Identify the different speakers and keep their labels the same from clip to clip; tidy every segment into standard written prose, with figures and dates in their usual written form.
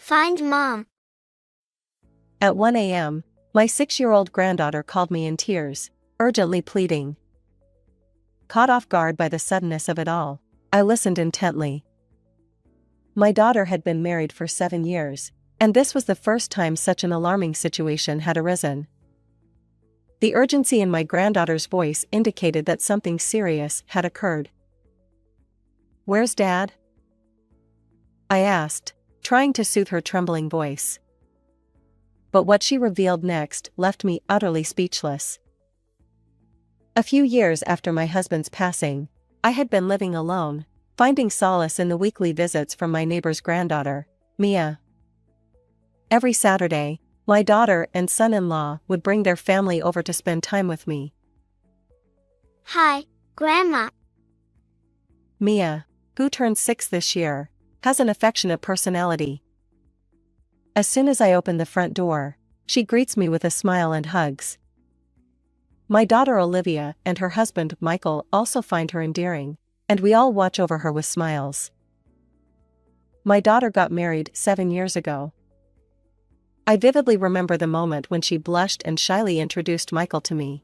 Speaker 1: Find mom.
Speaker 2: At 1 a.m., my 6-year-old granddaughter called me in tears, urgently pleading. Caught off guard by the suddenness of it all, I listened intently. My daughter had been married for 7 years, and this was the first time such an alarming situation had arisen. The urgency in my granddaughter's voice indicated that something serious had occurred. "Where's Dad?" I asked, trying to soothe her trembling voice. But what she revealed next left me utterly speechless. A few years after my husband's passing, I had been living alone, finding solace in the weekly visits from my neighbor's granddaughter, Mia. Every Saturday, my daughter and son-in-law would bring their family over to spend time with me.
Speaker 1: Hi, Grandma.
Speaker 2: Mia, who turned 6 this year, has an affectionate personality. As soon as I open the front door, she greets me with a smile and hugs. My daughter Olivia and her husband Michael also find her endearing, and we all watch over her with smiles. My daughter got married 7 years ago. I vividly remember the moment when she blushed and shyly introduced Michael to me.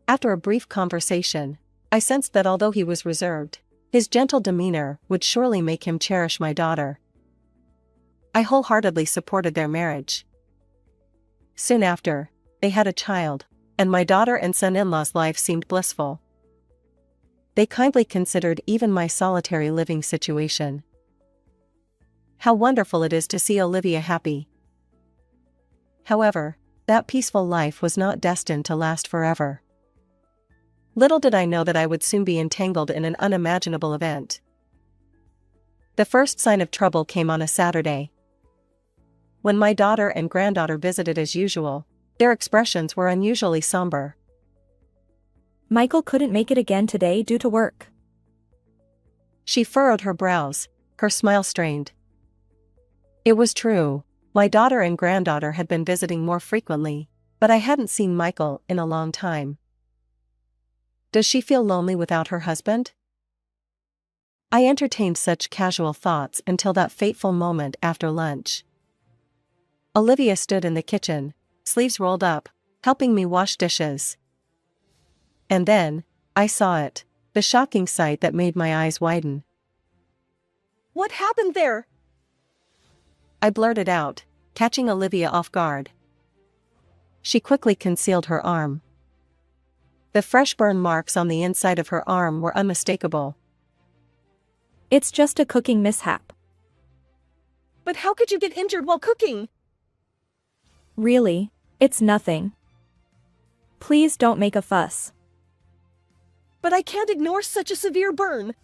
Speaker 2: After a brief conversation, I sensed that although he was reserved, his gentle demeanor would surely make him cherish my daughter. I wholeheartedly supported their marriage. Soon after, they had a child, and my daughter and son-in-law's life seemed blissful. They kindly considered even my solitary living situation. How wonderful it is to see Olivia happy. However, that peaceful life was not destined to last forever. Little did I know that I would soon be entangled in an unimaginable event. The first sign of trouble came on a Saturday. When my daughter and granddaughter visited as usual, their expressions were unusually somber.
Speaker 3: Michael couldn't make it again today due to work.
Speaker 2: She furrowed her brows, her smile strained. It was true, my daughter and granddaughter had been visiting more frequently, but I hadn't seen Michael in a long time. Does she feel lonely without her husband? I entertained such casual thoughts until that fateful moment after lunch. Olivia stood in the kitchen, sleeves rolled up, helping me wash dishes. And then, I saw it, the shocking sight that made my eyes widen.
Speaker 4: "What happened there?"
Speaker 2: I blurted out, catching Olivia off guard. She quickly concealed her arm. The fresh burn marks on the inside of her arm were unmistakable.
Speaker 3: It's just a cooking mishap.
Speaker 4: "But how could you get injured while cooking?"
Speaker 3: Really, it's nothing. Please don't make a fuss.
Speaker 4: "But I can't ignore such a severe burn."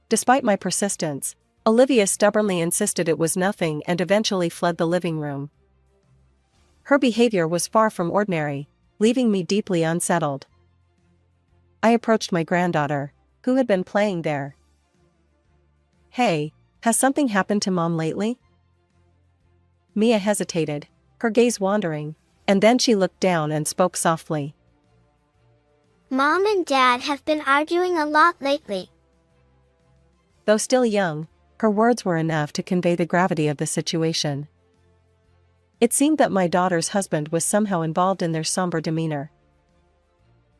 Speaker 2: Despite my persistence, Olivia stubbornly insisted it was nothing and eventually fled the living room. Her behavior was far from ordinary, leaving me deeply unsettled. I approached my granddaughter, who had been playing there. "Hey, has something happened to Mom lately?" Mia hesitated, her gaze wandering, and then she looked down and spoke softly.
Speaker 1: Mom and Dad have been arguing a lot lately.
Speaker 2: Though still young, her words were enough to convey the gravity of the situation. It seemed that my daughter's husband was somehow involved in their somber demeanor.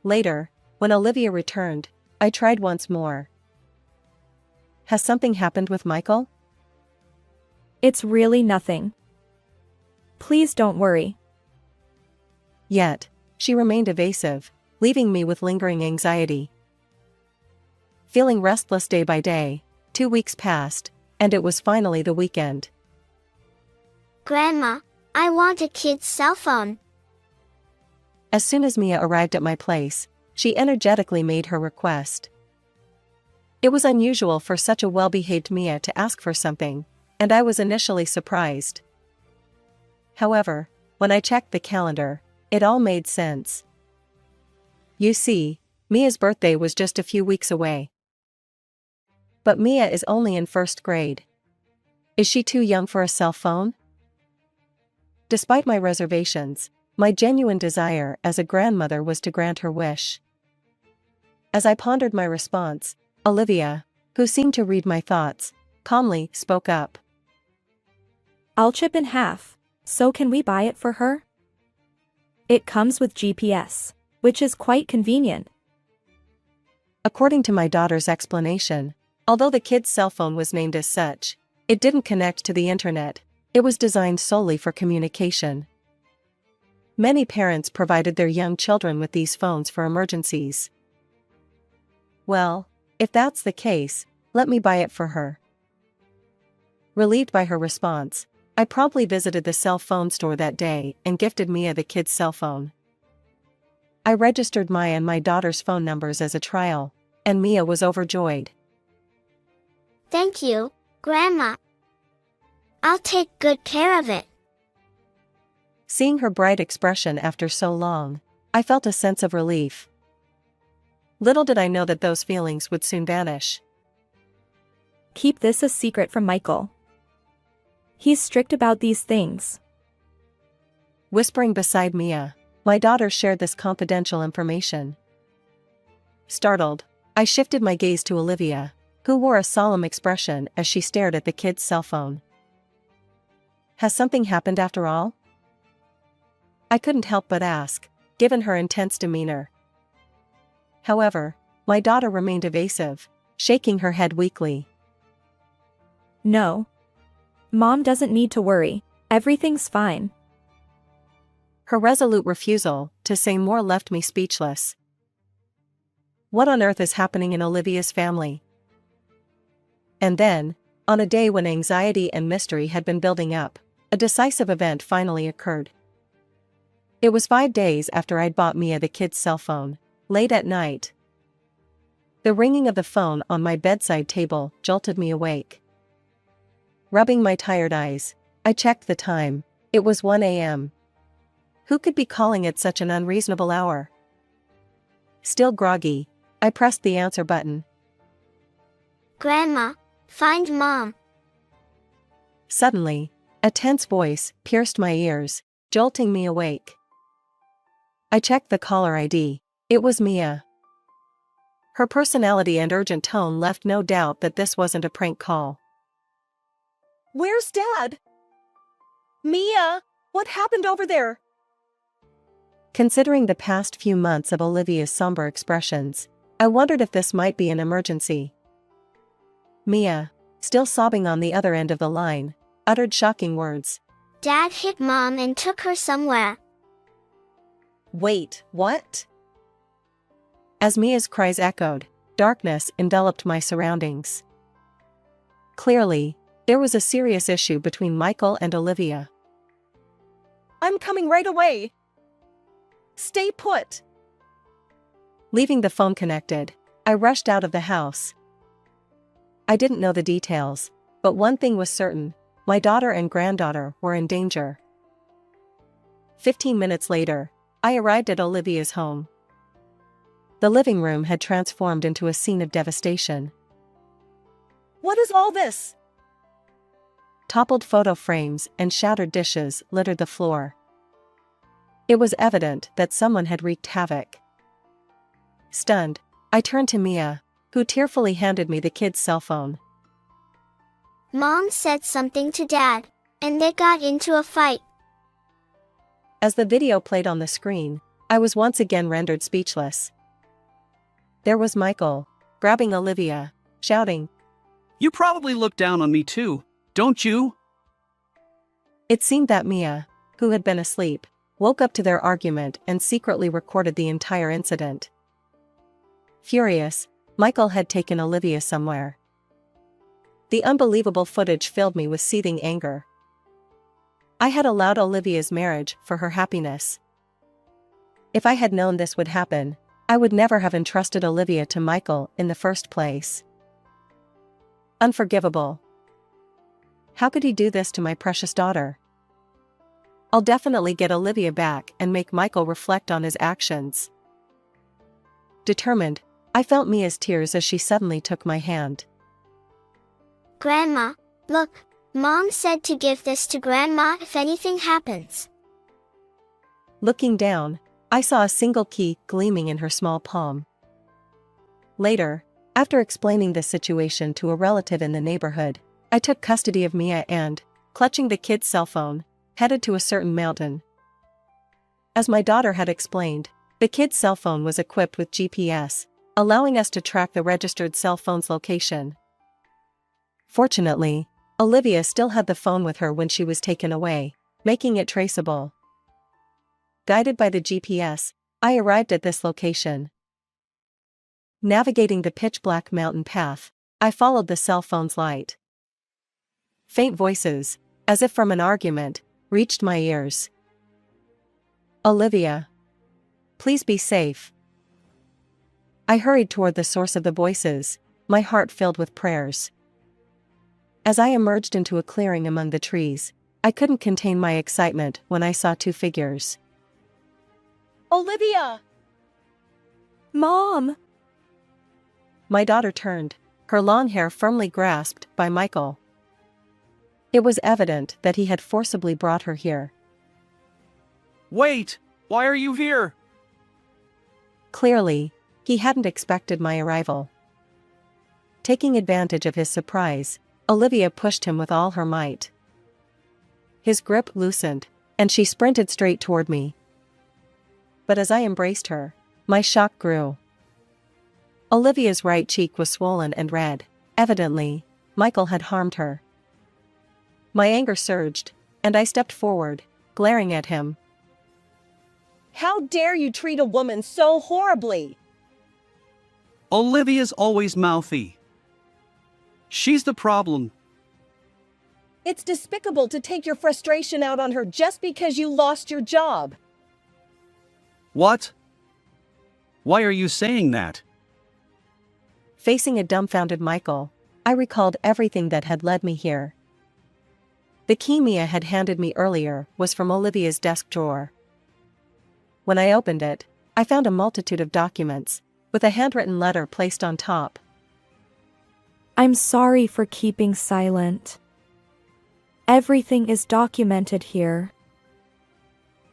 Speaker 2: Later, when Olivia returned, I tried once more. "Has something happened with Michael?"
Speaker 3: It's really nothing. Please don't worry.
Speaker 2: Yet, she remained evasive, leaving me with lingering anxiety. Feeling restless day by day, 2 weeks passed, and it was finally the weekend.
Speaker 1: Grandma, I want a kid's cell phone.
Speaker 2: As soon as Mia arrived at my place, she energetically made her request. It was unusual for such a well-behaved Mia to ask for something, and I was initially surprised. However, when I checked the calendar, it all made sense. You see, Mia's birthday was just a few weeks away. But Mia is only in 1st grade. Is she too young for a cell phone? Despite my reservations, my genuine desire as a grandmother was to grant her wish. As I pondered my response, Olivia, who seemed to read my thoughts, calmly spoke up.
Speaker 3: I'll chip in half. So can we buy it for her? It comes with GPS, which is quite convenient.
Speaker 2: According to my daughter's explanation, although the kid's cell phone was named as such, it didn't connect to the internet. It was designed solely for communication. Many parents provided their young children with these phones for emergencies. Well, if that's the case, let me buy it for her. Relieved by her response, I promptly visited the cell phone store that day and gifted Mia the kid's cell phone. I registered Maya and my daughter's phone numbers as a trial, and Mia was overjoyed.
Speaker 1: Thank you, Grandma. I'll take good care of it.
Speaker 2: Seeing her bright expression after so long, I felt a sense of relief. Little did I know that those feelings would soon vanish.
Speaker 3: Keep this a secret from Michael. He's strict about these things.
Speaker 2: Whispering beside Mia, my daughter shared this confidential information. Startled, I shifted my gaze to Olivia, who wore a solemn expression as she stared at the kid's cell phone. Has something happened after all? I couldn't help but ask, given her intense demeanor. However, my daughter remained evasive, shaking her head weakly.
Speaker 3: No. Mom doesn't need to worry. Everything's fine.
Speaker 2: Her resolute refusal to say more left me speechless. What on earth is happening in Olivia's family? And then, on a day when anxiety and mystery had been building up, a decisive event finally occurred. It was 5 days after I'd bought Mia the kid's cell phone, late at night. The ringing of the phone on my bedside table jolted me awake. Rubbing my tired eyes, I checked the time. It was 1 a.m. Who could be calling at such an unreasonable hour? Still groggy, I pressed the answer button.
Speaker 1: Grandma, find Mom.
Speaker 2: Suddenly, a tense voice pierced my ears, jolting me awake. I checked the caller ID. It was Mia. Her personality and urgent tone left no doubt that this wasn't a prank call.
Speaker 4: Where's Dad? Mia, what happened over there?
Speaker 2: Considering the past few months of Olivia's somber expressions, I wondered if this might be an emergency. Mia, still sobbing on the other end of the line, uttered shocking words.
Speaker 1: Dad hit Mom and took her somewhere.
Speaker 4: Wait, what?
Speaker 2: As Mia's cries echoed, darkness enveloped my surroundings. Clearly, there was a serious issue between Michael and Olivia.
Speaker 4: I'm coming right away. Stay put.
Speaker 2: Leaving the phone connected, I rushed out of the house. I didn't know the details, but one thing was certain: my daughter and granddaughter were in danger. 15 minutes later, I arrived at Olivia's home. The living room had transformed into a scene of devastation.
Speaker 4: What is all this?
Speaker 2: Toppled photo frames and shattered dishes littered the floor. It was evident that someone had wreaked havoc. Stunned, I turned to Mia, who tearfully handed me the kid's cell phone.
Speaker 1: Mom said something to Dad, and they got into a fight.
Speaker 2: As the video played on the screen, I was once again rendered speechless. There was Michael, grabbing Olivia, shouting,
Speaker 5: "You probably look down on me too, don't you?"
Speaker 2: It seemed that Mia, who had been asleep, woke up to their argument and secretly recorded the entire incident. Furious, Michael had taken Olivia somewhere. The unbelievable footage filled me with seething anger. I had allowed Olivia's marriage for her happiness. If I had known this would happen, I would never have entrusted Olivia to Michael in the first place. Unforgivable. How could he do this to my precious daughter? I'll definitely get Olivia back and make Michael reflect on his actions. Determined, I felt Mia's tears as she suddenly took my hand.
Speaker 1: Grandma, look, Mom said to give this to Grandma if anything happens.
Speaker 2: Looking down, I saw a single key gleaming in her small palm. Later, after explaining the situation to a relative in the neighborhood, I took custody of Mia and clutching the kid's cell phone, headed to a certain mountain. As my daughter had explained, the kid's cell phone was equipped with GPS, allowing us to track the registered cell phone's location. Fortunately, Olivia still had the phone with her when she was taken away, making it traceable. Guided by the GPS, I arrived at this location. Navigating the pitch-black mountain path, I followed the cell phone's light. Faint voices, as if from an argument, reached my ears. "Olivia. Please be safe." I hurried toward the source of the voices, my heart filled with prayers. As I emerged into a clearing among the trees, I couldn't contain my excitement when I saw two figures.
Speaker 4: Olivia!
Speaker 3: Mom!
Speaker 2: My daughter turned, her long hair firmly grasped by Michael. It was evident that he had forcibly brought her here.
Speaker 5: Wait! Why are you here?
Speaker 2: Clearly, he hadn't expected my arrival. Taking advantage of his surprise, Olivia pushed him with all her might. His grip loosened, and she sprinted straight toward me. But as I embraced her, my shock grew. Olivia's right cheek was swollen and red. Evidently, Michael had harmed her. My anger surged, and I stepped forward, glaring at him.
Speaker 4: How dare you treat a woman so horribly?
Speaker 5: Olivia's always mouthy. She's the problem.
Speaker 4: It's despicable to take your frustration out on her just because you lost your job.
Speaker 5: What? Why are you saying that?
Speaker 2: Facing a dumbfounded Michael, I recalled everything that had led me here. The key Mia had handed me earlier was from Olivia's desk drawer. When I opened it, I found a multitude of documents, with a handwritten letter placed on top.
Speaker 3: I'm sorry for keeping silent. Everything is documented here.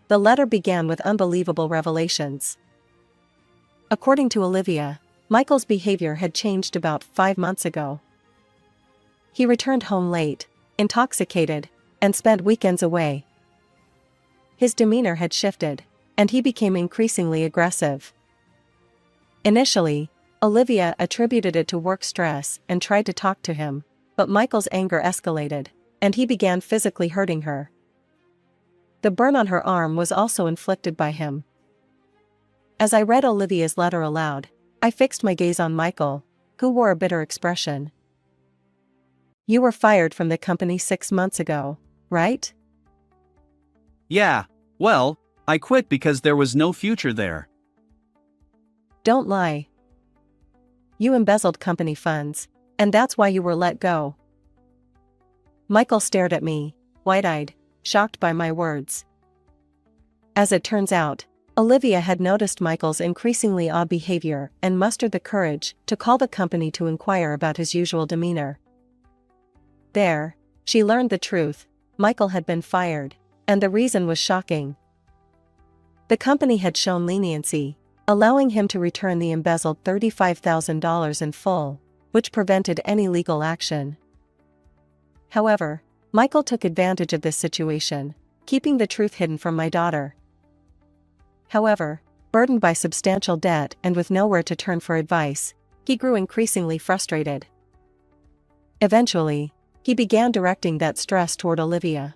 Speaker 2: The letter began with unbelievable revelations. According to Olivia, Michael's behavior had changed about 5 months ago. He returned home late, intoxicated, and spent weekends away. His demeanor had shifted, and he became increasingly aggressive. Initially, Olivia attributed it to work stress and tried to talk to him, but Michael's anger escalated, and he began physically hurting her. The burn on her arm was also inflicted by him. As I read Olivia's letter aloud, I fixed my gaze on Michael, who wore a bitter expression. "You were fired from the company 6 months ago, right?"
Speaker 5: Yeah, well, I quit because there was no future there.
Speaker 2: "Don't lie. You embezzled company funds, and that's why you were let go." Michael stared at me, wide-eyed, shocked by my words. As it turns out, Olivia had noticed Michael's increasingly odd behavior and mustered the courage to call the company to inquire about his usual demeanor. There, she learned the truth: Michael had been fired, and the reason was shocking. The company had shown leniency, allowing him to return the embezzled $35,000 in full, which prevented any legal action. However, Michael took advantage of this situation, keeping the truth hidden from my daughter. However, burdened by substantial debt and with nowhere to turn for advice, he grew increasingly frustrated. Eventually, he began directing that stress toward Olivia.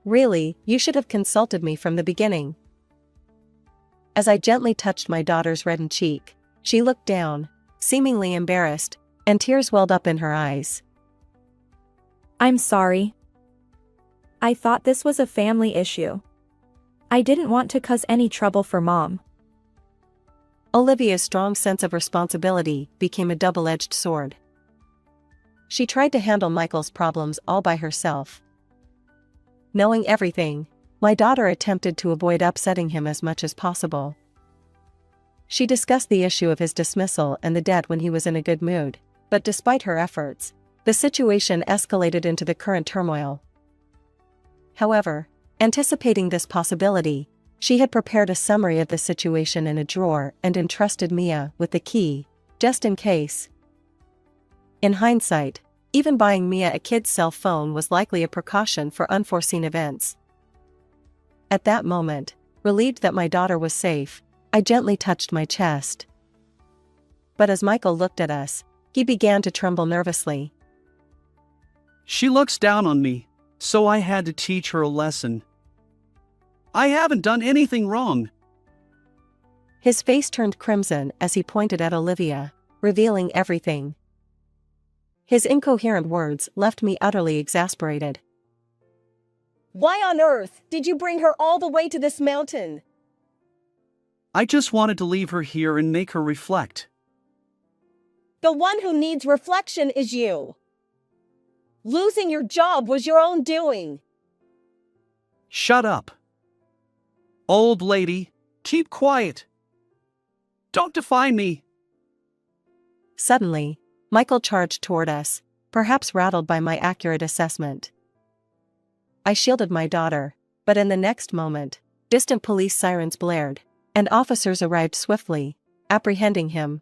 Speaker 2: "Really, you should have consulted me from the beginning." As I gently touched my daughter's reddened cheek, she looked down, seemingly embarrassed, and tears welled up in her eyes.
Speaker 3: I'm sorry. I thought this was a family issue. I didn't want to cause any trouble for Mom.
Speaker 2: Olivia's strong sense of responsibility became a double-edged sword. She tried to handle Michael's problems all by herself. Knowing everything, my daughter attempted to avoid upsetting him as much as possible. She discussed the issue of his dismissal and the debt when he was in a good mood, but despite her efforts, the situation escalated into the current turmoil. However, anticipating this possibility, she had prepared a summary of the situation in a drawer and entrusted Mia with the key, just in case. In hindsight, Even buying Mia a kid's cell phone was likely a precaution for unforeseen events. At that moment, relieved that my daughter was safe, I gently touched my chest. But as Michael looked at us, he began to tremble nervously.
Speaker 5: She looks down on me, so I had to teach her a lesson. I haven't done anything wrong.
Speaker 2: His face turned crimson as he pointed at Olivia, revealing everything. His incoherent words left me utterly exasperated.
Speaker 4: Why on earth did you bring her all the way to this mountain?
Speaker 5: I just wanted to leave her here and make her reflect.
Speaker 4: The one who needs reflection is you. Losing your job was your own doing.
Speaker 5: Shut up. Old lady, keep quiet. Don't define me.
Speaker 2: Suddenly, Michael charged toward us, perhaps rattled by my accurate assessment. I shielded my daughter, but in the next moment, distant police sirens blared, and officers arrived swiftly, apprehending him.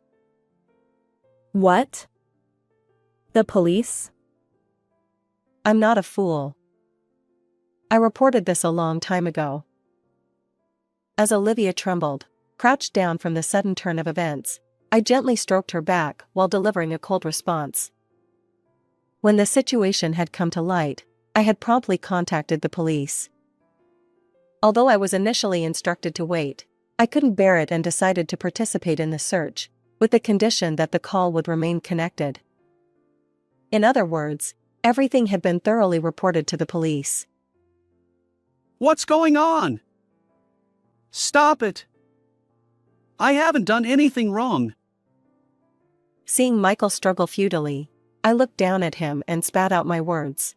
Speaker 3: What? The police?
Speaker 2: I'm not a fool. I reported this a long time ago. As Olivia trembled, crouched down from the sudden turn of events, I gently stroked her back while delivering a cold response. When the situation had come to light, I had promptly contacted the police. Although I was initially instructed to wait, I couldn't bear it and decided to participate in the search, with the condition that the call would remain connected. In other words, everything had been thoroughly reported to the police.
Speaker 5: What's going on? Stop it. I haven't done anything wrong.
Speaker 2: Seeing Michael struggle futilely, I looked down at him and spat out my words.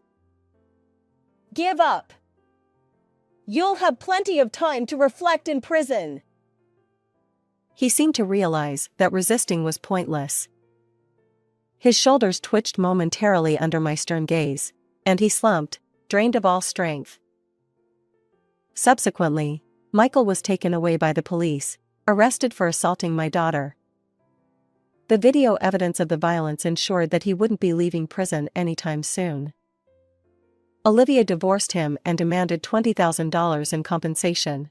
Speaker 4: Give up. You'll have plenty of time to reflect in prison.
Speaker 2: He seemed to realize that resisting was pointless. His shoulders twitched momentarily under my stern gaze, and he slumped, drained of all strength. Subsequently, Michael was taken away by the police, arrested for assaulting my daughter. The video evidence of the violence ensured that he wouldn't be leaving prison anytime soon. Olivia divorced him and demanded $20,000 in compensation.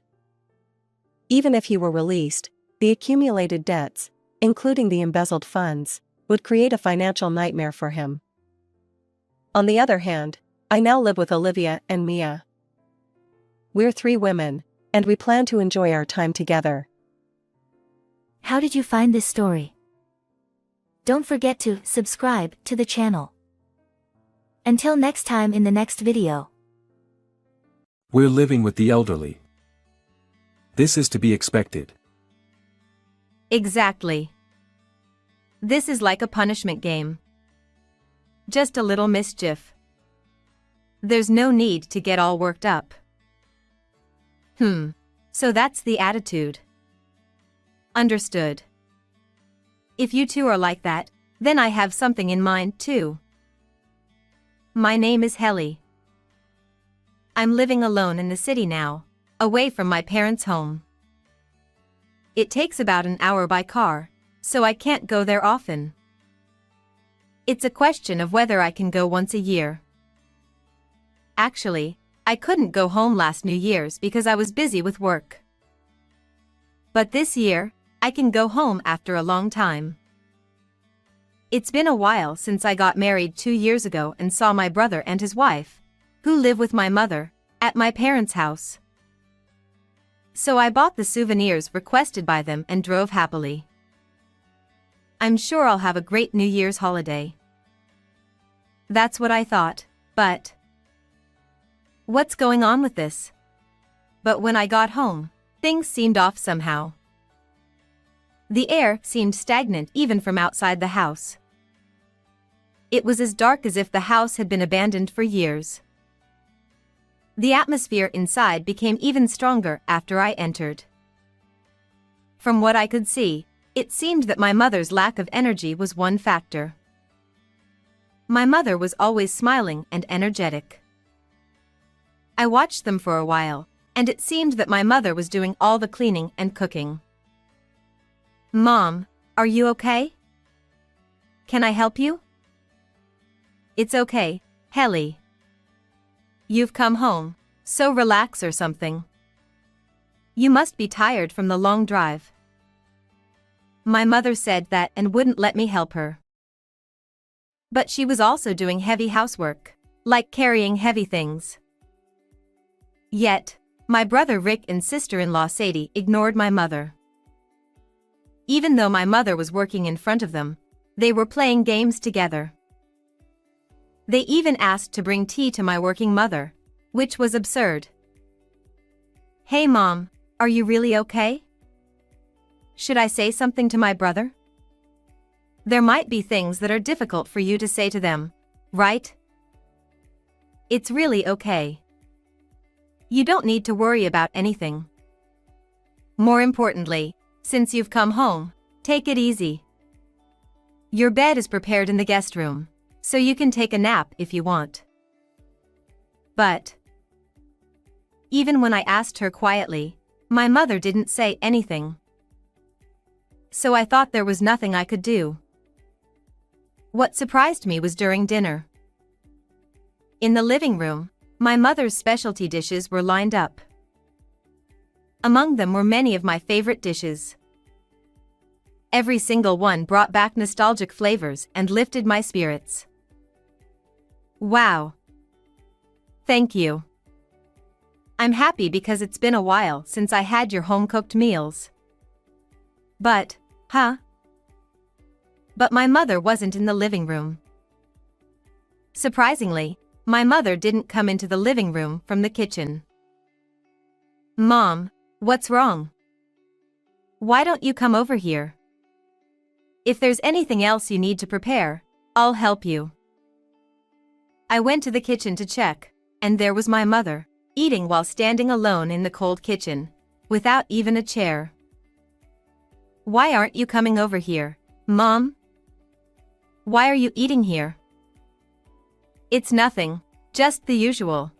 Speaker 2: Even if he were released, the accumulated debts, including the embezzled funds, would create a financial nightmare for him. On the other hand, I now live with Olivia and Mia. We're 3 women, and we plan to enjoy our time together.
Speaker 6: How did you find this story? Don't forget to subscribe to the channel. Until next time in the next video.
Speaker 7: We're living with the elderly. This is to be expected.
Speaker 8: Exactly. This is like a punishment game. Just a little mischief. There's no need to get all worked up. So that's the attitude. Understood. If you two are like that, then I have something in mind too. My name is Helly. I'm living alone in the city now, away from my parents' home. It takes about an hour by car, so I can't go there often. It's a question of whether I can go once a year. Actually, I couldn't go home last New Year's because I was busy with work. But this year, I can go home after a long time. It's been a while since I got married 2 years ago and saw my brother and his wife, who live with my mother, at my parents' house. So I bought the souvenirs requested by them and drove happily. I'm sure I'll have a great New Year's holiday. That's what I thought, but what's going on with this? But when I got home, things seemed off somehow. The air seemed stagnant even from outside the house. It was as dark as if the house had been abandoned for years. The atmosphere inside became even stronger after I entered. From what I could see, it seemed that my mother's lack of energy was one factor. My mother was always smiling and energetic. I watched them for a while, and it seemed that my mother was doing all the cleaning and cooking. Mom, are you okay? Can I help you? It's okay, Helly. You've come home, so relax or something. You must be tired from the long drive. My mother said that and wouldn't let me help her. But she was also doing heavy housework, like carrying heavy things. Yet, my brother Rick and sister-in-law Sadie ignored my mother. Even though my mother was working in front of them, they were playing games together. They even asked to bring tea to my working mother, which was absurd. Hey Mom, are you really okay? Should I say something to my brother? There might be things that are difficult for you to say to them, right? It's really okay. You don't need to worry about anything. More importantly, since you've come home, take it easy. Your bed is prepared in the guest room, so you can take a nap if you want. But even when I asked her quietly, my mother didn't say anything. So I thought there was nothing I could do. What surprised me was during dinner. In the living room, my mother's specialty dishes were lined up. Among them were many of my favorite dishes. Every single one brought back nostalgic flavors and lifted my spirits. Wow. Thank you. I'm happy because it's been a while since I had your home-cooked meals. But my mother wasn't in the living room. Surprisingly, my mother didn't come into the living room from the kitchen. Mom, what's wrong? Why don't you come over here? If there's anything else you need to prepare, I'll help you. I went to the kitchen to check, and there was my mother, eating while standing alone in the cold kitchen, without even a chair. Why aren't you coming over here, Mom? Why are you eating here? It's nothing, just the usual.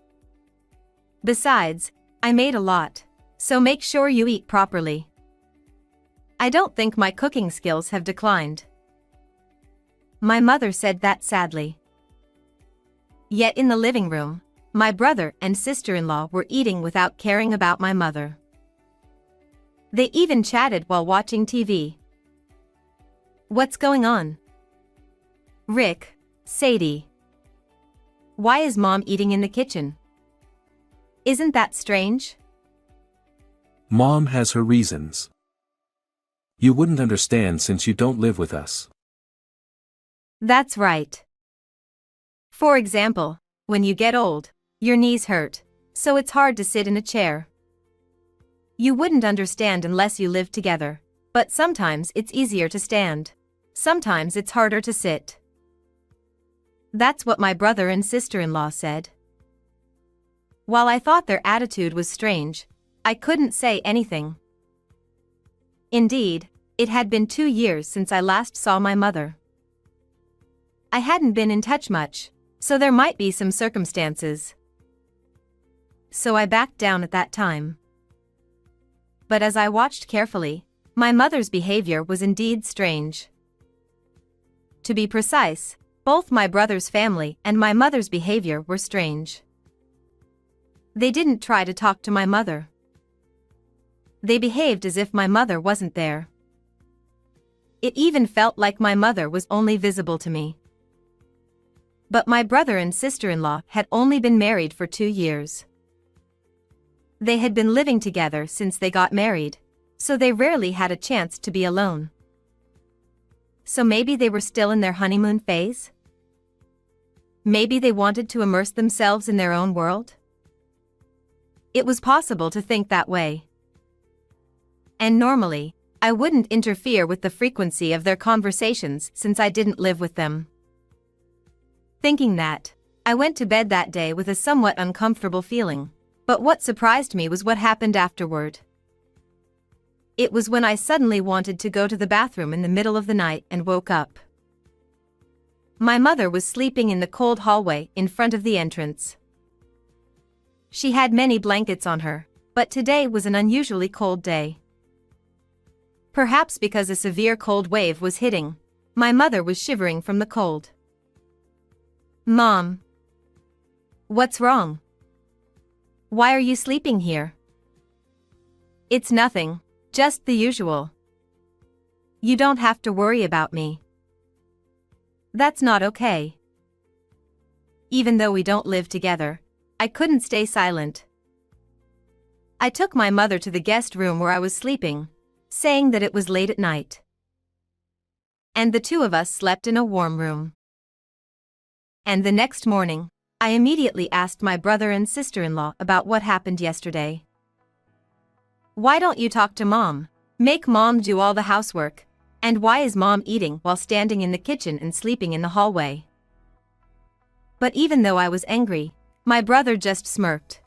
Speaker 8: Besides, I made a lot, so make sure you eat properly. I don't think my cooking skills have declined. My mother said that sadly. Yet in the living room, my brother and sister-in-law were eating without caring about my mother. They even chatted while watching TV. What's going on? Rick, Sadie. Why is Mom eating in the kitchen? Isn't that strange?
Speaker 7: Mom has her reasons. You wouldn't understand since you don't live with us.
Speaker 8: That's right. For example, when you get old, your knees hurt, so it's hard to sit in a chair. You wouldn't understand unless you lived together, but sometimes it's easier to stand. Sometimes it's harder to sit. That's what my brother and sister-in-law said. While I thought their attitude was strange, I couldn't say anything. Indeed, it had been 2 years since I last saw my mother. I hadn't been in touch much, so there might be some circumstances. So I backed down at that time. But as I watched carefully, my mother's behavior was indeed strange. To be precise, both my brother's family and my mother's behavior were strange. They didn't try to talk to my mother. They behaved as if my mother wasn't there. It even felt like my mother was only visible to me. But my brother and sister-in-law had only been married for 2 years. They had been living together since they got married, so they rarely had a chance to be alone. So maybe they were still in their honeymoon phase? Maybe they wanted to immerse themselves in their own world? It was possible to think that way. And normally, I wouldn't interfere with the frequency of their conversations since I didn't live with them. Thinking that, I went to bed that day with a somewhat uncomfortable feeling, but what surprised me was what happened afterward. It was when I suddenly wanted to go to the bathroom in the middle of the night and woke up. My mother was sleeping in the cold hallway in front of the entrance. She had many blankets on her, but today was an unusually cold day. Perhaps because a severe cold wave was hitting, my mother was shivering from the cold. Mom. What's wrong? Why are you sleeping here? It's nothing, just the usual. You don't have to worry about me. That's not okay. Even though we don't live together, I couldn't stay silent. I took my mother to the guest room where I was sleeping, saying that it was late at night. And the two of us slept in a warm room. And the next morning, I immediately asked my brother and sister-in-law about what happened yesterday. Why don't you talk to Mom? Make Mom do all the housework. And why is Mom eating while standing in the kitchen and sleeping in the hallway? But even though I was angry, my brother just smirked.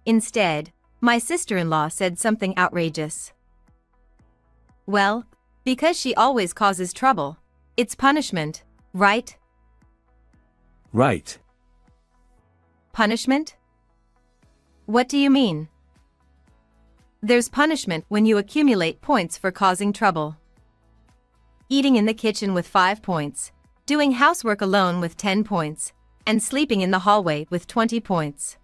Speaker 8: Instead, my sister-in-law said something outrageous. Well, because she always causes trouble. It's punishment, right?
Speaker 7: Right.
Speaker 8: Punishment? What do you mean? There's punishment when you accumulate points for causing trouble. Eating in the kitchen with 5 points, doing housework alone with 10 points, and sleeping in the hallway with 20 points.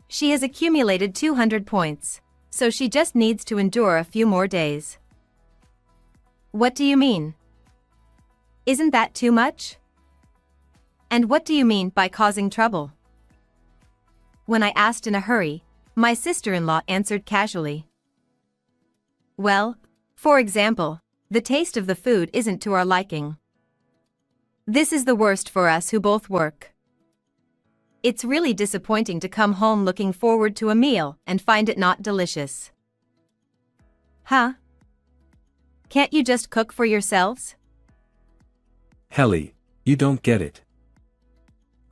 Speaker 8: She has accumulated 200 points, so she just needs to endure a few more days. What do you mean? Isn't that too much? And what do you mean by causing trouble? When I asked in a hurry, my sister-in-law answered casually. Well, for example, the taste of the food isn't to our liking. This is the worst for us who both work. It's really disappointing to come home looking forward to a meal and find it not delicious. Huh? Can't you just cook for yourselves?
Speaker 7: Helly, you don't get it.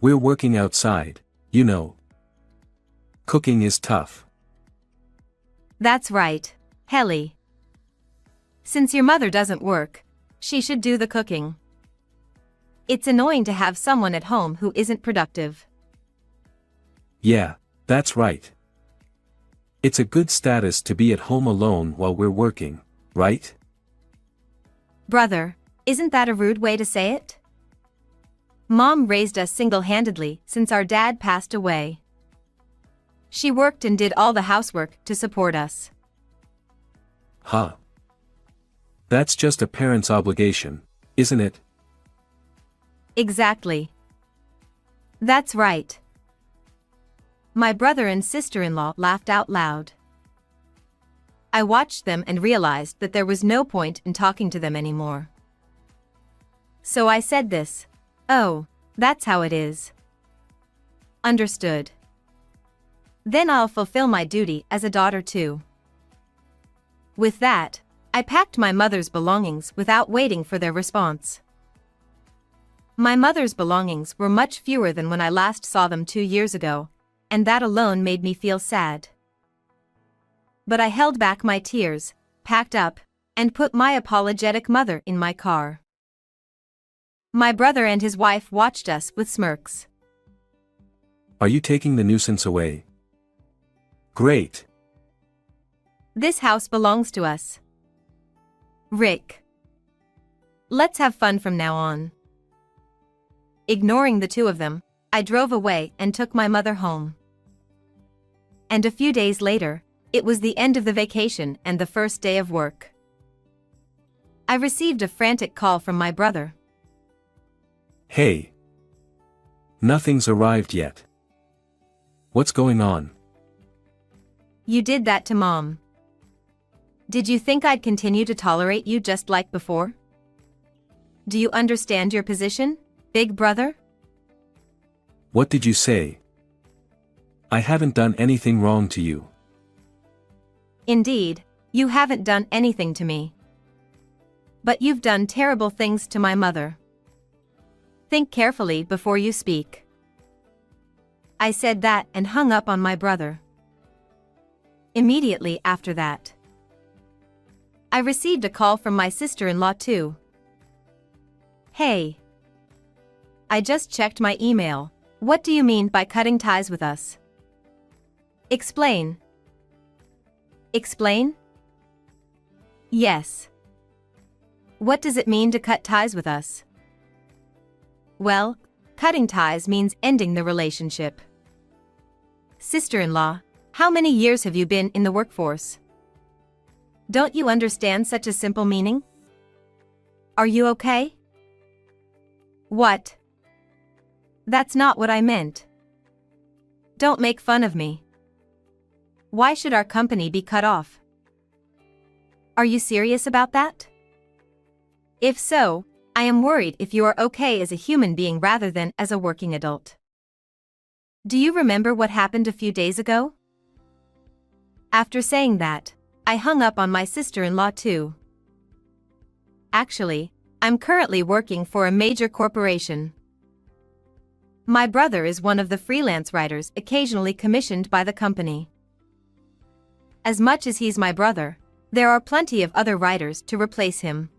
Speaker 7: We're working outside, you know. Cooking is tough.
Speaker 8: That's right, Helly. Since your mother doesn't work, she should do the cooking. It's annoying to have someone at home who isn't productive.
Speaker 7: Yeah, that's right. It's a good status to be at home alone while we're working, right?
Speaker 8: Brother, isn't that a rude way to say it? Mom raised us single-handedly since our dad passed away. She worked and did all the housework to support us.
Speaker 7: Huh. That's just a parent's obligation, isn't it?
Speaker 8: Exactly. That's right. My brother and sister-in-law laughed out loud. I watched them and realized that there was no point in talking to them anymore. So I said this. Oh, that's how it is. Understood. Then I'll fulfill my duty as a daughter too. With that, I packed my mother's belongings without waiting for their response. My mother's belongings were much fewer than when I last saw them 2 years ago, and that alone made me feel sad. But I held back my tears, packed up, and put my apologetic mother in my car. My brother and his wife watched us with smirks.
Speaker 7: Are you taking the nuisance away? Great.
Speaker 8: This house belongs to us. Rick. Let's have fun from now on. Ignoring the two of them, I drove away and took my mother home. And a few days later, it was the end of the vacation and the first day of work. I received a frantic call from my brother.
Speaker 7: Hey. Nothing's arrived yet. What's going on?
Speaker 8: You did that to Mom. Did you think I'd continue to tolerate you just like before? Do you understand your position, big brother?
Speaker 7: What did you say? I haven't done anything wrong to you.
Speaker 8: Indeed, you haven't done anything to me. But you've done terrible things to my mother. Think carefully before you speak. I said that and hung up on my brother. Immediately after that, I received a call from my sister-in-law too. Hey. I just checked my email. What do you mean by cutting ties with us? Explain. Explain? Yes. What does it mean to cut ties with us? Well, cutting ties means ending the relationship. Sister-in-law, how many years have you been in the workforce? Don't you understand such a simple meaning? Are you okay? What? That's not what I meant. Don't make fun of me. Why should our company be cut off? Are you serious about that? If so, I am worried if you are okay as a human being rather than as a working adult. Do you remember what happened a few days ago? After saying that, I hung up on my sister-in-law too. Actually, I'm currently working for a major corporation. My brother is one of the freelance writers occasionally commissioned by the company. As much as he's my brother, there are plenty of other writers to replace him.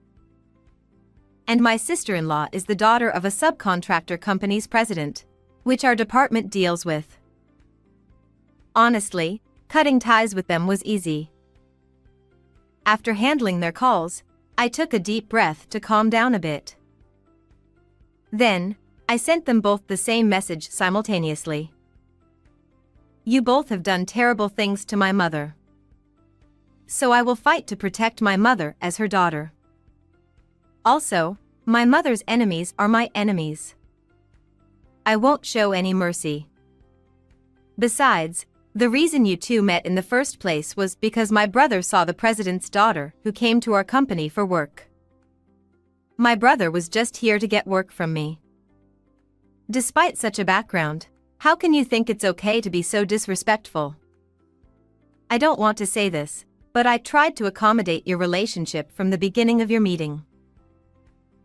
Speaker 8: And my sister-in-law is the daughter of a subcontractor company's president, which our department deals with. Honestly, cutting ties with them was easy. After handling their calls, I took a deep breath to calm down a bit. Then, I sent them both the same message simultaneously. You both have done terrible things to my mother. So I will fight to protect my mother as her daughter. Also, my mother's enemies are my enemies. I won't show any mercy. Besides, the reason you two met in the first place was because my brother saw the president's daughter who came to our company for work. My brother was just here to get work from me. Despite such a background, how can you think it's okay to be so disrespectful? I don't want to say this, but I tried to accommodate your relationship from the beginning of your meeting.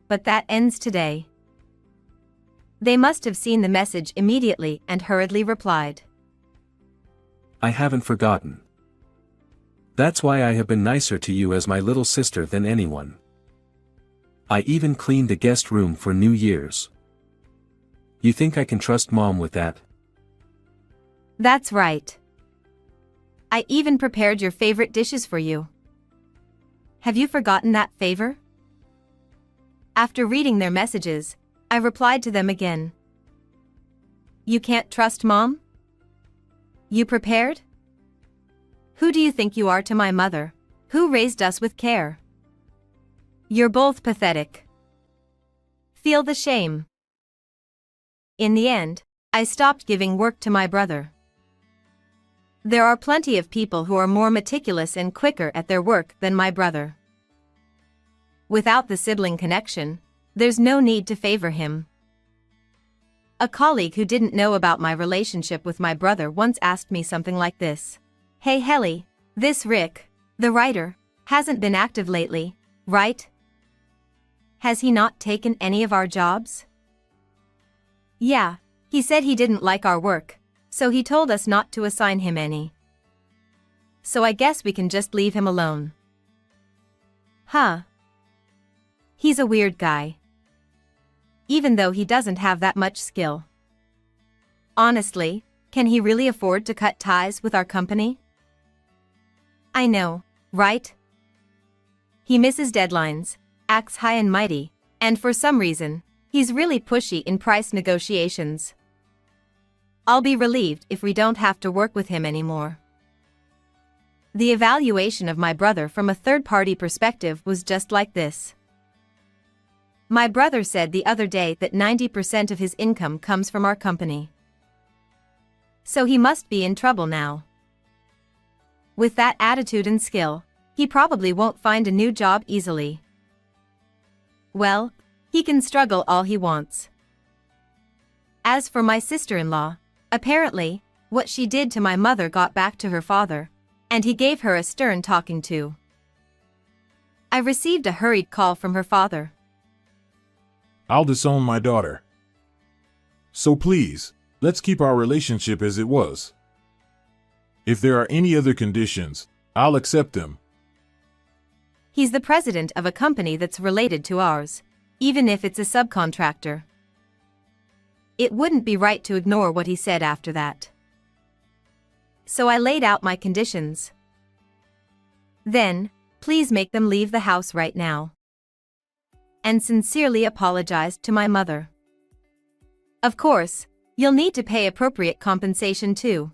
Speaker 8: But that ends today. They must have seen the message immediately and hurriedly replied.
Speaker 7: I haven't forgotten. That's why I have been nicer to you as my little sister than anyone. I even cleaned the guest room for New Year's. You think I can trust Mom with that?
Speaker 8: That's right. I even prepared your favorite dishes for you. Have you forgotten that favor? After reading their messages, I replied to them again. You can't trust Mom? You prepared? Who do you think you are to my mother, who raised us with care? You're both pathetic. Feel the shame. In the end, I stopped giving work to my brother. There are plenty of people who are more meticulous and quicker at their work than my brother. Without the sibling connection, there's no need to favor him. A colleague who didn't know about my relationship with my brother once asked me something like this. Hey Helly, this Rick, the writer, hasn't been active lately, right? Has he not taken any of our jobs? Yeah, he said he didn't like our work, so he told us not to assign him any. So I guess we can just leave him alone. Huh. He's a weird guy. Even though he doesn't have that much skill. Honestly, can he really afford to cut ties with our company? I know, right? He misses deadlines, acts high and mighty, and for some reason, he's really pushy in price negotiations. I'll be relieved if we don't have to work with him anymore. The evaluation of my brother from a third-party perspective was just like this. My brother said the other day that 90% of his income comes from our company. So he must be in trouble now. With that attitude and skill, he probably won't find a new job easily. Well, he can struggle all he wants. As for my sister-in-law, apparently, what she did to my mother got back to her father, and he gave her a stern talking to. I received a hurried call from her father.
Speaker 9: I'll disown my daughter. So please, let's keep our relationship as it was. If there are any other conditions, I'll accept them.
Speaker 8: He's the president of a company that's related to ours, even if it's a subcontractor. It wouldn't be right to ignore what he said after that. So I laid out my conditions. Then, please make them leave the house right now. And sincerely apologized to my mother. Of course, you'll need to pay appropriate compensation too.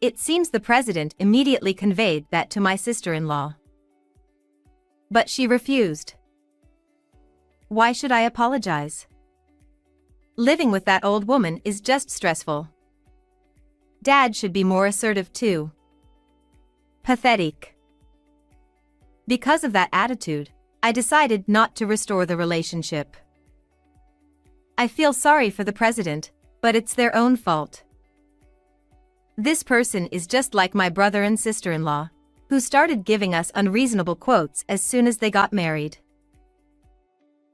Speaker 8: It seems the president immediately conveyed that to my sister-in-law. But she refused. Why should I apologize? Living with that old woman is just stressful. Dad should be more assertive too. Pathetic. Because of that attitude, I decided not to restore the relationship. I feel sorry for the president, but it's their own fault. This person is just like my brother and sister-in-law, who started giving us unreasonable quotes as soon as they got married.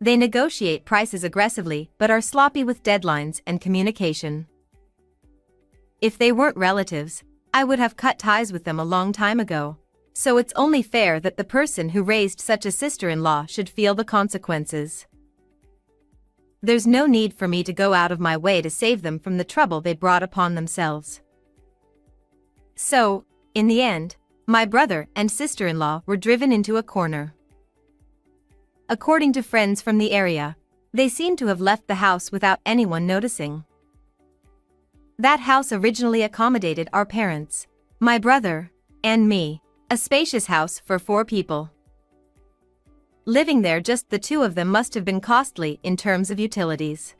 Speaker 8: They negotiate prices aggressively but are sloppy with deadlines and communication. If they weren't relatives, I would have cut ties with them a long time ago, so it's only fair that the person who raised such a sister-in-law should feel the consequences. There's no need for me to go out of my way to save them from the trouble they brought upon themselves. So, in the end, my brother and sister-in-law were driven into a corner. According to friends from the area, they seem to have left the house without anyone noticing. That house originally accommodated our parents, my brother, and me, a spacious house for 4 people. Living there, just the 2 of them, must have been costly in terms of utilities.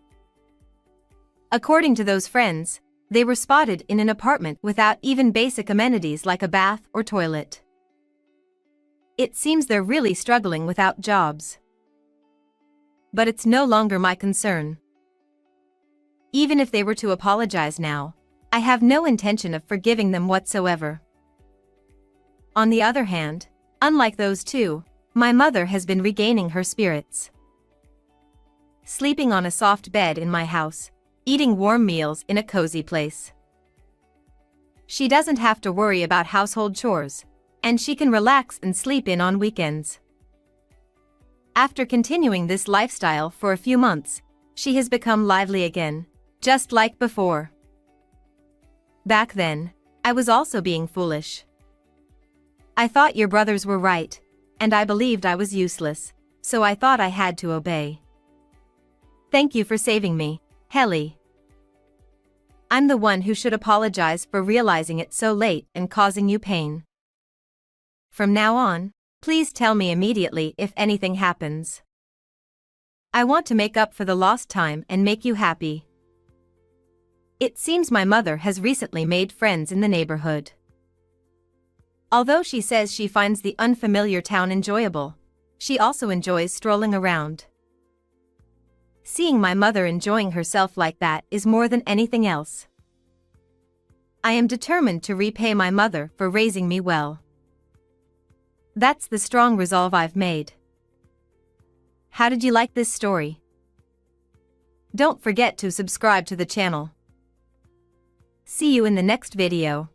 Speaker 8: According to those friends, they were spotted in an apartment without even basic amenities like a bath or toilet. It seems they're really struggling without jobs. But it's no longer my concern. Even if they were to apologize now, I have no intention of forgiving them whatsoever. On the other hand, unlike those 2, my mother has been regaining her spirits. Sleeping on a soft bed in my house, eating warm meals in a cozy place. She doesn't have to worry about household chores, and she can relax and sleep in on weekends. After continuing this lifestyle for a few months, she has become lively again, just like before. Back then, I was also being foolish. I thought your brothers were right, and I believed I was useless, so I thought I had to obey. Thank you for saving me, Helly. I'm the one who should apologize for realizing it so late and causing you pain. From now on, please tell me immediately if anything happens. I want to make up for the lost time and make you happy. It seems my mother has recently made friends in the neighborhood. Although she says she finds the unfamiliar town enjoyable, she also enjoys strolling around. Seeing my mother enjoying herself like that is more than anything else. I am determined to repay my mother for raising me well. That's the strong resolve I've made. How did you like this story? Don't forget to subscribe to the channel. See you in the next video.